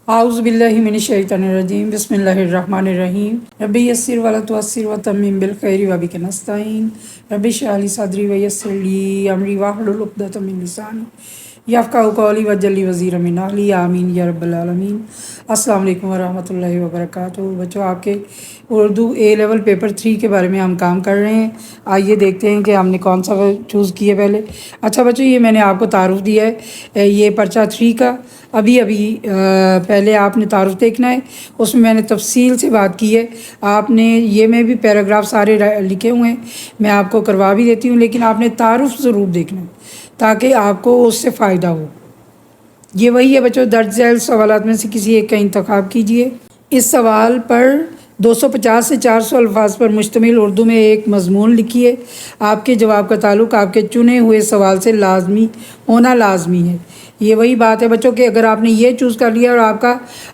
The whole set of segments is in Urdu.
اعوذ باللہ من الشیطان الرجیم بسم اللہ الرحمن الرحیم ربی یسر ولا تعسر وتمم بالخیر وبک نستعین ربی اشرح لی صدری ویسر لی امری واحلل عقدۃ من لسانی یفقہوا قولی واجعل لی وزیرا من اہلی آمین یا رب العالمین۔ السلام علیکم ورحمۃ اللہ وبرکاتہ۔ بچوں، آپ کے اردو اے لیول پیپر 3 کے بارے میں ہم کام کر رہے ہیں۔ آئیے دیکھتے ہیں کہ ہم نے کون سا چوز کیا پہلے۔ اچھا بچوں، یہ میں نے آپ کو تعارف دیا ہے، یہ پرچہ 3 کا ابھی پہلے آپ نے تعارف دیکھنا ہے، اس میں نے تفصیل سے بات کی ہے۔ آپ نے یہ میں بھی پیراگراف سارے لکھے ہوئے ہیں، میں آپ کو کروا بھی دیتی ہوں، لیکن آپ نے تعارف ضرور دیکھنا ہے تاکہ آپ کو اس سے فائدہ ہو۔ یہ وہی ہے بچوں، درج ذیل سوالات میں سے کسی ایک کا انتخاب کیجیے۔ اس سوال پر 250 سے 400 الفاظ پر مشتمل اردو میں ایک مضمون لکھیے۔ آپ کے جواب کا تعلق آپ کے چنے ہوئے سوال سے ہونا لازمی ہے۔ یہ وہی بات ہے بچوں کہ اگر آپ نے یہ چوز کر لیا اور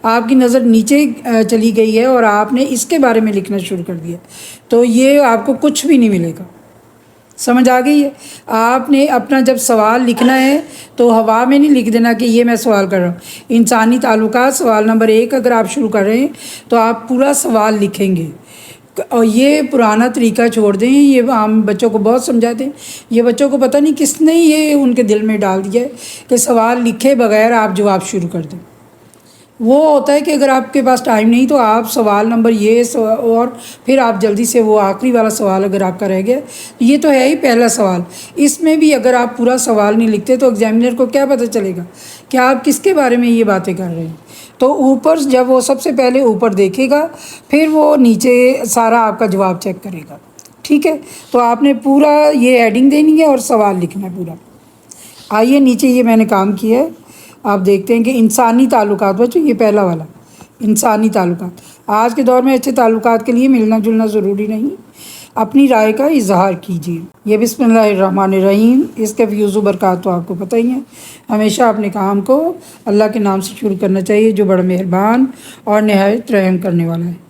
آپ کی نظر نیچے چلی گئی ہے اور آپ نے اس کے بارے میں لکھنا شروع کر دیا تو یہ آپ کو کچھ بھی نہیں ملے گا۔ سمجھ آ گئی ہے؟ آپ نے اپنا جب سوال لکھنا ہے تو ہوا میں نہیں لکھ دینا کہ یہ میں سوال کر رہا ہوں۔ انسانی تعلقات سوال نمبر 1 اگر آپ شروع کر رہے ہیں تو آپ پورا سوال لکھیں گے، اور یہ پرانا طریقہ چھوڑ دیں۔ یہ عام بچوں کو بہت سمجھاتے ہیں، یہ بچوں کو پتہ نہیں کس نے یہ ان کے دل میں ڈال دیا ہے کہ سوال لکھے بغیر آپ جواب شروع کر دیں۔ وہ ہوتا ہے کہ اگر آپ کے پاس ٹائم نہیں تو آپ سوال نمبر اور پھر آپ جلدی سے وہ آخری والا سوال اگر آپ کا رہ گیا، یہ تو ہے ہی پہلا سوال، اس میں بھی اگر آپ پورا سوال نہیں لکھتے تو ایگزامینر کو کیا پتہ چلے گا کہ آپ کس کے بارے میں یہ باتیں کر رہے ہیں۔ تو اوپر جب وہ سب سے پہلے اوپر دیکھے گا پھر وہ نیچے سارا آپ کا جواب چیک کرے گا، ٹھیک ہے؟ تو آپ نے پورا یہ ہیڈنگ دینی ہے اور سوال لکھنا ہے پورا۔ آئیے نیچے یہ میں نے کام کیا ہے، آپ دیکھتے ہیں کہ انسانی تعلقات بچوں، یہ پہلا والا انسانی تعلقات۔ آج کے دور میں اچھے تعلقات کے لیے ملنا جلنا ضروری نہیں، اپنی رائے کا اظہار کیجیے۔ یہ بسم اللہ الرحمن الرحیم، اس کے فیوز و برکات تو آپ کو پتہ ہی ہیں۔ ہمیشہ اپنے کام کو اللہ کے نام سے شروع کرنا چاہیے جو بڑا مہربان اور نہایت رحم کرنے والا ہے۔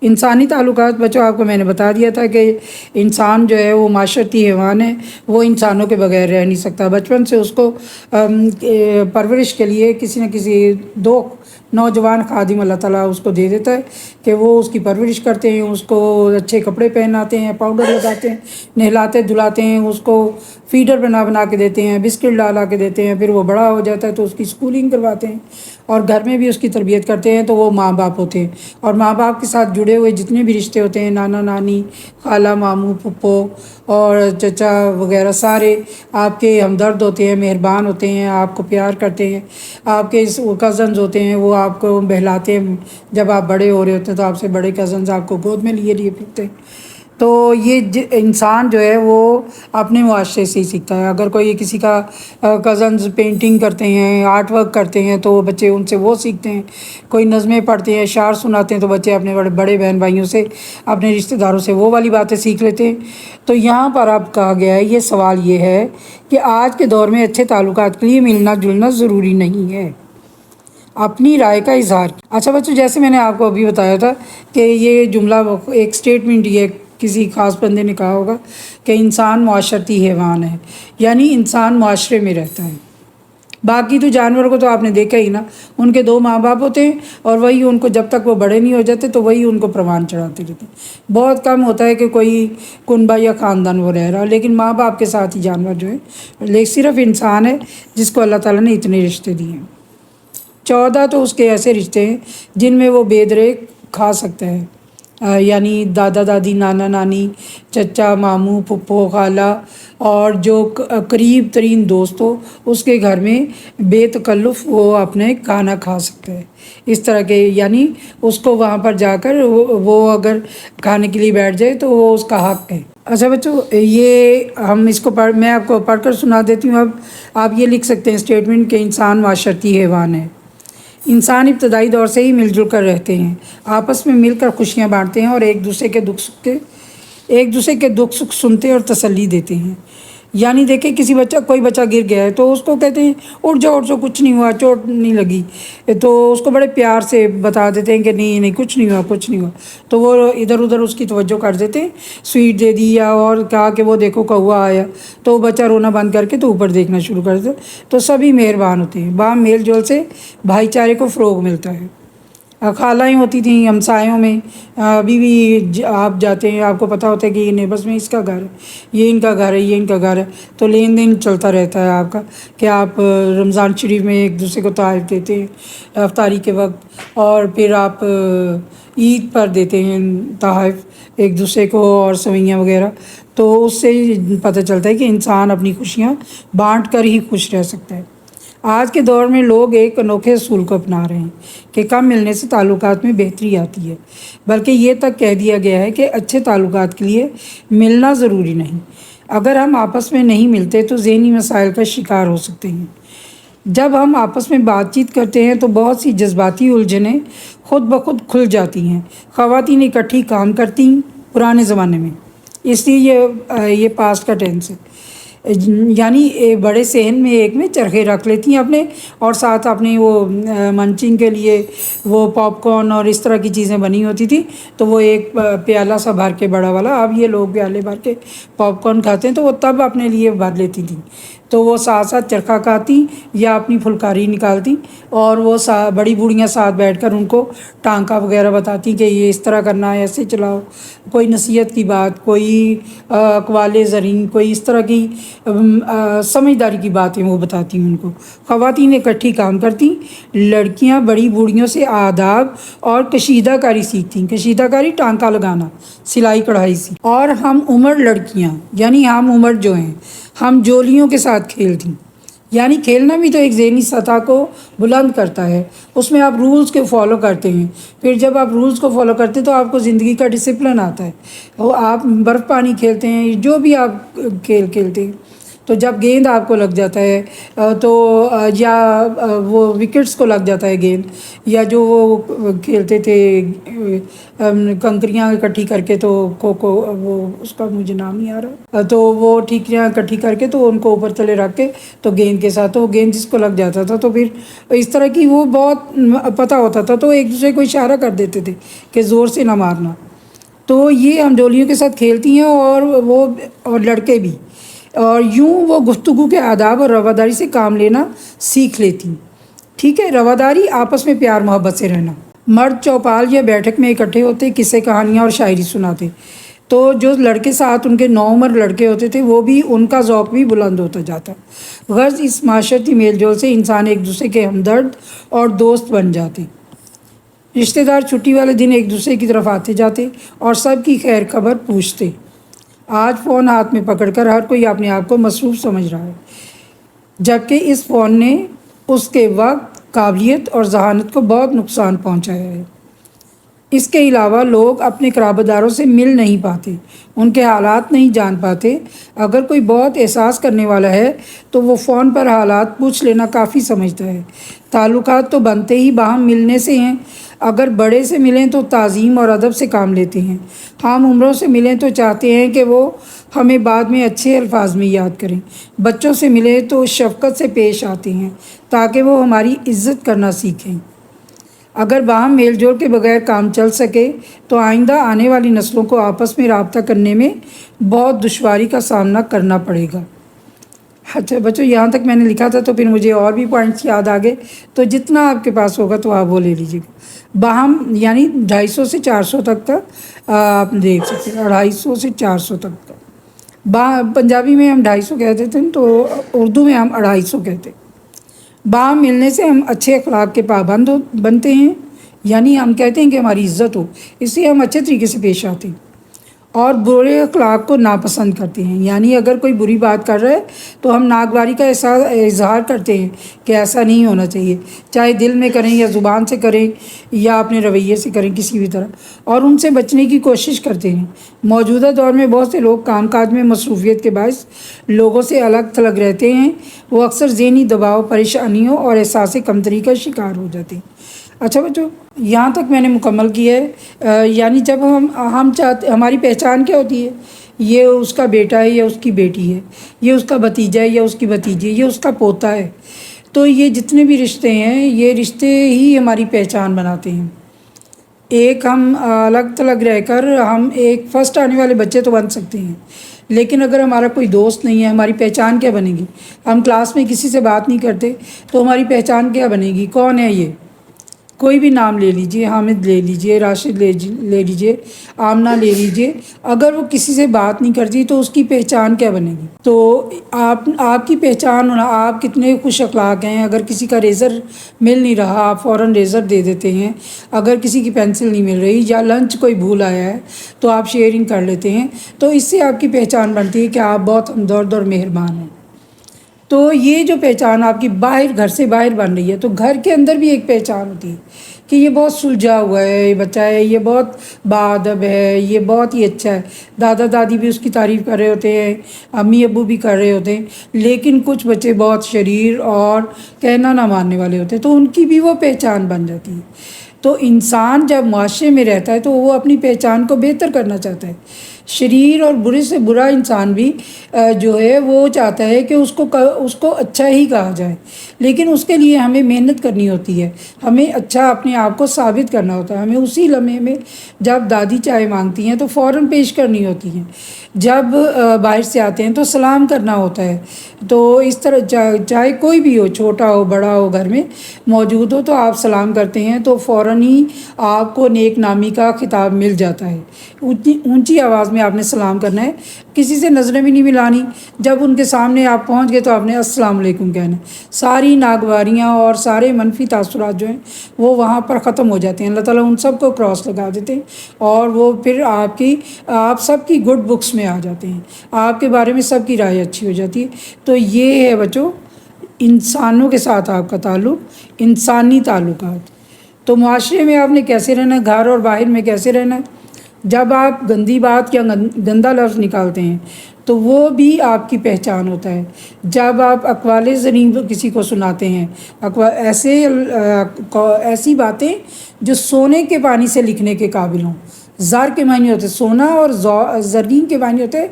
انسانی تعلقات بچوں، آپ کو میں نے بتا دیا تھا کہ انسان جو ہے وہ معاشرتی حیوان ہے، وہ انسانوں کے بغیر رہ نہیں سکتا۔ بچپن سے اس کو پرورش کے لیے کسی نہ کسی 2 نوجوان خادم اللہ تعالیٰ اس کو دے دیتا ہے کہ وہ اس کی پرورش کرتے ہیں، اس کو اچھے کپڑے پہناتے ہیں، پاؤڈر لگاتے ہیں، نہلاتے دھلاتے ہیں، اس کو فیڈر بنا کے دیتے ہیں، بسکٹ لا کے دیتے ہیں، پھر وہ بڑا ہو جاتا ہے تو اس کی اسکولنگ کرواتے ہیں، اور گھر میں بھی اس کی تربیت کرتے ہیں۔ تو وہ ماں باپ ہوتے ہیں، اور ماں باپ کے ساتھ جڑے ہوئے جتنے بھی رشتے ہوتے ہیں، نانا نانی، خالہ ماموں پھپھو اور چچا وغیرہ، سارے آپ کے ہمدرد ہوتے ہیں، مہربان ہوتے ہیں، آپ کو پیار کرتے ہیں۔ آپ کے کزنز ہوتے ہیں، وہ آپ کو بہلاتے ہیں، جب آپ بڑے ہو رہے ہوتے ہیں تو آپ سے بڑے کزنز آپ کو گود میں لیے پھرتے ہیں۔ تو یہ انسان جو ہے وہ اپنے معاشرے سے ہی سیکھتا ہے۔ اگر کوئی کسی کا کزنز پینٹنگ کرتے ہیں، آرٹ ورک کرتے ہیں تو بچے ان سے وہ سیکھتے ہیں۔ کوئی نظمیں پڑھتے ہیں، اشعار سناتے ہیں تو بچے اپنے بڑے بہن بھائیوں سے، اپنے رشتہ داروں سے وہ والی باتیں سیکھ لیتے ہیں۔ تو یہاں پر اب کہا گیا ہے، یہ سوال یہ ہے کہ آج کے دور میں اچھے تعلقات کے لیے ملنا جلنا ضروری نہیں ہے، اپنی رائے کا اظہار۔ اچھا بچوں، جیسے میں نے آپ کو ابھی بتایا تھا کہ یہ جملہ ایک سٹیٹمنٹ یہ کسی خاص بندے نے کہا ہوگا کہ انسان معاشرتی حیوان ہے، یعنی انسان معاشرے میں رہتا ہے۔ باقی تو جانوروں کو تو آپ نے دیکھا ہی نا، ان کے 2 ماں باپ ہوتے ہیں اور وہی ان کو جب تک وہ بڑے نہیں ہو جاتے تو وہی ان کو پروان چڑھاتے رہتے ہیں۔ بہت کم ہوتا ہے کہ کوئی کنبہ یا خاندان وہ رہ رہا، لیکن ماں باپ کے ساتھ ہی جانور جو ہے صرف انسان ہے جس کو اللہ تعالیٰ نے اتنے رشتے دیے ہیں۔ 14 تو اس کے ایسے رشتے ہیں جن میں وہ بے درے کھا سکتا ہے، یعنی دادا دادی، نانا نانی، چچا ماموں پھپھو خالہ، اور جو قریب ترین دوست ہو اس کے گھر میں بے تکلف وہ اپنے کھانا کھا سکتا ہے۔ اس طرح کے، یعنی اس کو وہاں پر جا کر وہ اگر کھانے کے لیے بیٹھ جائے تو وہ اس کا حق ہے۔ اچھا بچوں، یہ ہم اس کو میں آپ کو پڑھ کر سنا دیتی ہوں۔ اب آپ یہ لکھ سکتے ہیں اسٹیٹمنٹ کہ انسان معاشرتی حیوان ہے۔ انسان ابتدائی دور سے ہی مل جل کر رہتے ہیں، آپس میں مل کر خوشیاں بانٹتے ہیں اور ایک دوسرے کے دکھ سکھ سنتے اور تسلی دیتے ہیں۔ یعنی دیکھیں کوئی بچہ گر گیا ہے تو اس کو کہتے ہیں اٹھ جاؤ کچھ نہیں ہوا، چوٹ نہیں لگی، تو اس کو بڑے پیار سے بتا دیتے ہیں کہ نہیں کچھ نہیں ہوا کچھ نہیں ہوا، تو وہ ادھر ادھر اس کی توجہ کر دیتے ہیں، سویٹ دے دی یا اور کہا کہ وہ دیکھو کوا آیا، تو بچہ رونا بند کر کے تو اوپر دیکھنا شروع کر دیتا، تو سبھی مہربان ہوتے ہیں، باہم میل جول سے بھائی چارے کو فروغ ملتا ہے۔ خالائیں ہوتی تھیں ہمسایوں میں، ابھی بھی آپ جاتے ہیں آپ کو پتہ ہوتا ہے کہ یہ نیبرس میں اس کا گھر ہے، یہ ان کا گھر ہے، یہ ان کا گھر ہے، تو لین دین چلتا رہتا ہے آپ کا کہ آپ رمضان شریف میں ایک دوسرے کو تحائف دیتے ہیں افطاری کے وقت، اور پھر آپ عید پر دیتے ہیں تحائف ایک دوسرے کو اور سوئیاں وغیرہ، تو اس سے پتہ چلتا ہے کہ انسان اپنی خوشیاں بانٹ کر ہی خوش رہ سکتا ہے۔ آج کے دور میں لوگ ایک انوکھے اصول کو اپنا رہے ہیں کہ کم ملنے سے تعلقات میں بہتری آتی ہے، بلکہ یہ تک کہہ دیا گیا ہے کہ اچھے تعلقات کے لیے ملنا ضروری نہیں۔ اگر ہم آپس میں نہیں ملتے تو ذہنی مسائل کا شکار ہو سکتے ہیں۔ جب ہم آپس میں بات چیت کرتے ہیں تو بہت سی جذباتی الجھنیں خود بخود کھل جاتی ہیں۔ خواتین اکٹھی کام کرتی پرانے زمانے میں، اس لیے یہ پاسٹ کا ٹینس ہے، یعنی بڑے صحن میں ایک میں چرخے رکھ لیتی ہیں اپنے، اور ساتھ اپنے وہ منچنگ کے لیے وہ پاپ کارن اور اس طرح کی چیزیں بنی ہوتی تھی، تو وہ ایک پیالہ سا بھر کے بڑا والا، اب یہ لوگ پیالے بھر کے پاپ کارن کھاتے ہیں، تو وہ تب اپنے لیے بھر لیتی تھیں، تو وہ ساتھ ساتھ چرخہ کھاتی یا اپنی پھلکاری نکالتی، اور وہ بڑی بوڑھیاں ساتھ بیٹھ کر ان کو ٹانکا وغیرہ بتاتی کہ یہ اس طرح کرنا ہے، ایسے چلاؤ، کوئی نصیحت کی بات، کوئی اقوال زرین، کوئی اس طرح کی سمجھداری کی باتیں وہ بتاتی ہیں ان کو۔ خواتین اکٹھی کام کرتی، لڑکیاں بڑی بوڑھیوں سے آداب اور کشیدہ کاری سیکھتی، کشیدہ کاری ٹانکا لگانا، سلائی کڑھائی سی، اور ہم عمر لڑکیاں یعنی ہم عمر جو ہیں ہم جولیوں کے ساتھ کھیلتی، یعنی کھیلنا بھی تو ایک ذہنی سطح کو بلند کرتا ہے، اس میں آپ رولز کو فالو کرتے ہیں، پھر جب آپ رولز کو فالو کرتے ہیں تو آپ کو زندگی کا ڈسپلن آتا ہے، وہ آپ برف پانی کھیلتے ہیں، جو بھی آپ کھیل کھیلتے ہیں، تو جب گیند آپ کو لگ جاتا ہے تو یا وہ وکٹس کو لگ جاتا ہے گیند، یا جو وہ کھیلتے تھے کنکریاں اکٹھی کر کے، تو کھوکھو، وہ اس کا مجھے نام نہیں آ رہا، تو وہ ٹھیکریاں اکٹھی کر کے تو ان کو اوپر تلے رکھ کے تو گیند کے ساتھ، تو وہ گیند جس کو لگ جاتا تھا تو پھر اس طرح کی وہ بہت پتہ ہوتا تھا، تو ایک دوسرے کو اشارہ کر دیتے تھے کہ زور سے نہ مارنا، تو یہ ہم جولیوں کے ساتھ کھیلتی ہیں، اور لڑکے بھی، اور یوں وہ گفتگو کے آداب اور رواداری سے کام لینا سیکھ لیتی۔ ٹھیک ہے، رواداری آپس میں پیار محبت سے رہنا۔ مرد چوپال یا بیٹھک میں اکٹھے ہوتے، قصے کہانیاں اور شاعری سناتے، تو جو لڑکے ساتھ ان کے نوعمر لڑکے ہوتے تھے وہ بھی ان کا ذوق بھی بلند ہوتا جاتا۔ غرض اس معاشرتی میل جول سے انسان ایک دوسرے کے ہمدرد اور دوست بن جاتے، رشتہ دار چھٹی والے دن ایک دوسرے کی طرف آتے جاتے اور سب کی خیر خبر پوچھتے۔ آج فون ہاتھ میں پکڑ کر ہر کوئی اپنے آپ کو مصروف سمجھ رہا ہے، جبکہ اس فون نے اس کے وقت، قابلیت اور ذہانت کو بہت نقصان پہنچایا ہے۔ اس کے علاوہ لوگ اپنے قرابت داروں سے مل نہیں پاتے، ان کے حالات نہیں جان پاتے۔ اگر کوئی بہت احساس کرنے والا ہے تو وہ فون پر حالات پوچھ لینا کافی سمجھتا ہے۔ تعلقات تو بنتے ہی باہم ملنے سے ہیں، اگر بڑے سے ملیں تو تعظیم اور ادب سے کام لیتے ہیں، ہم عمروں سے ملیں تو چاہتے ہیں کہ وہ ہمیں بعد میں اچھے الفاظ میں یاد کریں، بچوں سے ملیں تو شفقت سے پیش آتے ہیں تاکہ وہ ہماری عزت کرنا سیکھیں۔ اگر باہم میل جول کے بغیر کام چل سکے تو آئندہ آنے والی نسلوں کو آپس میں رابطہ کرنے میں بہت دشواری کا سامنا کرنا پڑے گا۔ اچھا بچوں، یہاں تک میں نے لکھا تھا، تو پھر مجھے اور بھی پوائنٹس یاد آ گئے، تو جتنا آپ کے پاس ہوگا تو آپ وہ لے لیجیے گا۔ باہم یعنی 250 سے 400 تک کا آپ دیکھ سکتے ہیں، 250 سے 400 تک کا۔ پنجابی میں ہم 250 کہتے تھے، تو اردو میں ہم 250 کہتے ہیں۔ باہم ملنے سے ہم اچھے اخلاق کے پابند بنتے ہیں، یعنی ہم کہتے ہیں کہ ہماری عزت ہو، اس لیے ہم اچھے طریقے سے پیش آتے ہیں، اور برے اخلاق کو ناپسند کرتے ہیں، یعنی اگر کوئی بری بات کر رہا ہے تو ہم ناگواری کا اظہار کرتے ہیں کہ ایسا نہیں ہونا چاہیے، چاہے دل میں کریں یا زبان سے کریں یا اپنے رویے سے کریں، کسی بھی طرح، اور ان سے بچنے کی کوشش کرتے ہیں۔ موجودہ دور میں بہت سے لوگ کام کاج میں مصروفیت کے باعث لوگوں سے الگ تھلگ رہتے ہیں، وہ اکثر ذہنی دباؤ، پریشانیوں اور احساس کمتری کا شکار ہو جاتے ہیں۔ اچھا بچوں، یہاں تک میں نے مکمل کیا ہے۔ یعنی جب ہم چاہتے، ہماری پہچان کیا ہوتی ہے؟ یہ اس کا بیٹا ہے یا اس کی بیٹی ہے، یہ اس کا بھتیجا ہے یا اس کی بھتیجی ہے، یہ اس کا پوتا ہے۔ تو یہ جتنے بھی رشتے ہیں، یہ رشتے ہی ہماری پہچان بناتے ہیں۔ ایک ہم الگ تھلگ رہ کر ہم ایک فرسٹ آنے والے بچے تو بن سکتے ہیں، لیکن اگر ہمارا کوئی دوست نہیں ہے، ہماری پہچان کیا بنے گی؟ ہم کلاس میں کسی سے بات نہیں کرتے تو ہماری پہچان کیا بنے گی؟ کون ہے یہ؟ کوئی بھی نام لے لیجئے، حامد لے لیجئے، راشد لے لیجئے، آمنہ لے لیجئے، اگر وہ کسی سے بات نہیں کرتی تو اس کی پہچان کیا بنے گی؟ تو آپ کی پہچان ہونا، آپ کتنے خوش اخلاق ہیں۔ اگر کسی کا ریزر مل نہیں رہا، آپ فوراً ریزر دے دیتے ہیں۔ اگر کسی کی پینسل نہیں مل رہی یا لنچ کوئی بھول آیا ہے تو آپ شیئرنگ کر لیتے ہیں، تو اس سے آپ کی پہچان بنتی ہے کہ آپ بہت ہمدرد اور مہربان ہیں۔ تو یہ جو پہچان آپ کی باہر، گھر سے باہر بن رہی ہے، تو گھر کے اندر بھی ایک پہچان ہوتی ہے کہ یہ بہت سلجھا ہوا ہے، یہ بچہ ہے، یہ بہت باادب ہے، یہ بہت ہی اچھا ہے۔ دادا دادی بھی اس کی تعریف کر رہے ہوتے ہیں، امی ابو بھی کر رہے ہوتے ہیں، لیکن کچھ بچے بہت شریر اور کہنا نہ ماننے والے ہوتے ہیں، تو ان کی بھی وہ پہچان بن جاتی ہے۔ تو انسان جب معاشرے میں رہتا ہے تو وہ اپنی پہچان کو بہتر کرنا چاہتا ہے۔ شریر اور برے سے برا انسان بھی جو ہے وہ چاہتا ہے کہ اس کو اچھا ہی کہا جائے، لیکن اس کے لیے ہمیں محنت کرنی ہوتی ہے، ہمیں اچھا اپنے آپ کو ثابت کرنا ہوتا ہے۔ ہمیں اسی لمحے میں جب دادی چائے مانگتی ہیں تو فوراً پیش کرنی ہوتی ہیں، جب باہر سے آتے ہیں تو سلام کرنا ہوتا ہے۔ تو اس طرح چاہے کوئی بھی ہو، چھوٹا ہو بڑا ہو، گھر میں موجود ہو تو آپ سلام کرتے ہیں تو فوراً ہی آپ کو نیک نامی کا خطاب مل جاتا ہے۔ اونچی آواز میں آپ نے سلام کرنا ہے، کسی سے نظریں بھی نہیں ملانی۔ جب ان کے سامنے آپ پہنچ گئے تو آپ نے السلام علیکم کہنا ہے۔ ساری ناگواریاں اور سارے منفی تاثرات جو ہیں وہ وہاں پر ختم ہو جاتے ہیں۔ اللہ تعالیٰ ان سب کو کراس لگا دیتے ہیں اور وہ پھر آپ سب کی گڈ بکس میں آ جاتے ہیں، آپ کے بارے میں سب کی رائے اچھی ہو جاتی ہے۔ تو یہ ہے بچوں انسانوں کے ساتھ آپ کا تعلق، انسانی تعلقات۔ تو معاشرے میں آپ نے کیسے رہنا ہے، گھر اور باہر میں کیسے رہنا ہے؟ جب آپ گندی بات یا گندا لفظ نکالتے ہیں تو وہ بھی آپ کی پہچان ہوتا ہے۔ جب آپ اقوال زرین کسی کو سناتے ہیں، ایسی باتیں جو سونے کے پانی سے لکھنے کے قابل ہوں۔ زر کے معنی ہوتے سونا اور زرین کے معنی ہوتے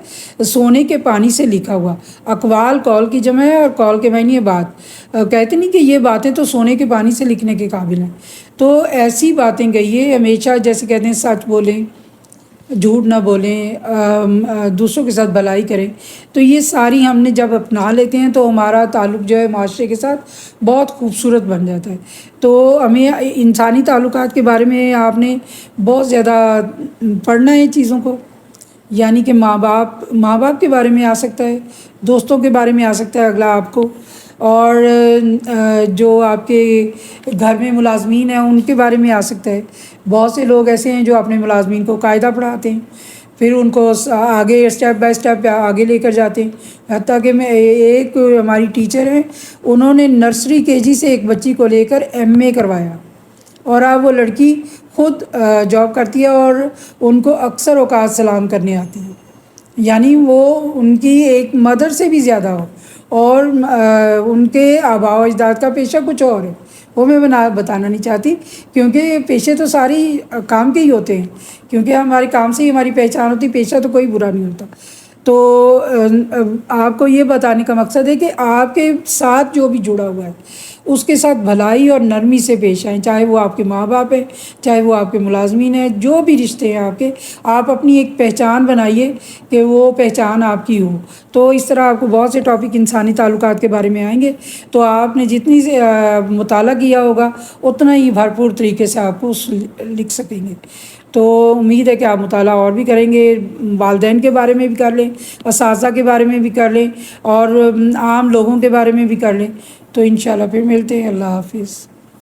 سونے کے پانی سے لکھا ہوا۔ اقوال قول کی جمع ہے اور قول کے معنی ہے بات۔ کہتے نہیں کہ یہ باتیں تو سونے کے پانی سے لکھنے کے قابل ہیں۔ تو ایسی باتیں کہیے، ہمیشہ جیسے کہتے ہیں سچ بولیں، جھوٹ نہ بولیں، دوسروں کے ساتھ بھلائی کریں۔ تو یہ ساری ہم نے جب اپنا لیتے ہیں تو ہمارا تعلق جو ہے معاشرے کے ساتھ بہت خوبصورت بن جاتا ہے۔ تو ہمیں انسانی تعلقات کے بارے میں آپ نے بہت زیادہ پڑھنا ہے چیزوں کو، یعنی کہ ماں باپ کے بارے میں آ سکتا ہے، دوستوں کے بارے میں آ سکتا ہے اگلا آپ کو، اور جو آپ کے گھر میں ملازمین ہیں ان کے بارے میں آ سکتا ہے۔ بہت سے لوگ ایسے ہیں جو اپنے ملازمین کو قاعدہ پڑھاتے ہیں، پھر ان کو آگے اسٹیپ بائی اسٹیپ آگے لے کر جاتے ہیں۔ حتیٰ کہ ایک ہماری ٹیچر ہیں، انہوں نے نرسری KG سے ایک بچی کو لے کر MA کروایا، اور اب وہ لڑکی خود جاب کرتی ہے اور ان کو اکثر اوقات سلام کرنے آتی ہے، یعنی وہ ان کی ایک مدر سے بھی زیادہ ہو، اور ان کے آباء و اجداد کا پیشہ کچھ اور ہے، وہ میں بتانا نہیں چاہتی، کیونکہ پیشے تو ساری کام کے ہی ہوتے ہیں، کیونکہ ہمارے کام سے ہی ہماری پہچان ہوتی، پیشہ تو کوئی برا نہیں ہوتا۔ تو آپ کو یہ بتانے کا مقصد ہے کہ آپ کے ساتھ جو بھی جڑا ہوا ہے اس کے ساتھ بھلائی اور نرمی سے پیش آئیں، چاہے وہ آپ کے ماں باپ ہیں، چاہے وہ آپ کے ملازمین ہیں، جو بھی رشتے ہیں آپ کے، آپ اپنی ایک پہچان بنائیے کہ وہ پہچان آپ کی ہو۔ تو اس طرح آپ کو بہت سے ٹاپک انسانی تعلقات کے بارے میں آئیں گے، تو آپ نے جتنی مطالعہ کیا ہوگا اتنا ہی بھرپور طریقے سے آپ کو لکھ سکیں گے۔ تو امید ہے کہ آپ مطالعہ اور بھی کریں گے، والدین کے بارے میں بھی کر لیں، اساتذہ کے بارے میں بھی کر لیں، اور عام لوگوں کے بارے میں بھی کر لیں۔ تو انشاءاللہ پھر ملتے ہیں۔ اللہ حافظ۔